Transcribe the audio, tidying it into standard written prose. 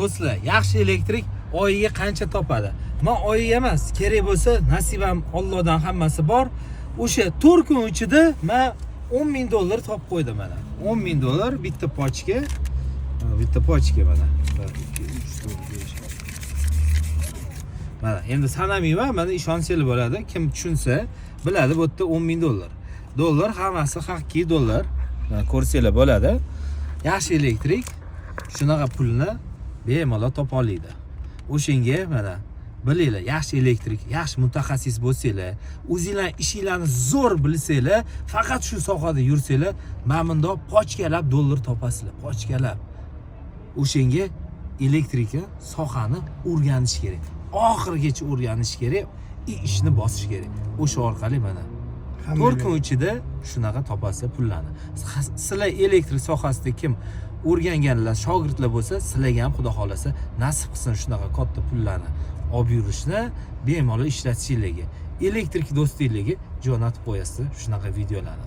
do'stlar, yaxshi elektrik oyiga qancha topadi? Men oyiga emas, kerak bo'lsa, nasibam Allohdan hammasi bor. O'sha 4 kun ichida men $10,000 topib qo'ydim mana. $10,000 bitta pochka. Bitta pochka mana. 1 2 3 4 5. Mana endi sanamayman, mana ishonsanglar bo'ladi. Kim tushunsa, biladi bu yerda $10,000. Dollar hammasi haqiqiy dollar. Mana ko'rsanglar bo'ladi. Yaxshi elektrik shunaqa pulni bemalol topa oladi. O'shinga mana bilinglar, yaxshi elektrik, yaxshi mutaxassis bo'lsanglar, o'zingizlar ishinglarni zo'r bilsanglar, faqat shu sohada yursanglar, mana bundoq pochkalab dollar topasizlar, pochkalab. O'shinga elektrika sohani o'rganish kerak. Oxirigacha o'rganish kerak, ishni bosish kerak. O'sha orqali mana 4 kun ichida shunaqa topasizlar pullarni. Sizlar elektrik sohasida kim o'rganganlar, shogirdlar bo'lsa, sizlarga ham Xudo xolasa nasib qilsin shunaqa katta pullarni olib yurishni, bemalol ishlatishinglarga, elektrik do'stinglarga jo'natib qo'yasiz shunaqa videolarni.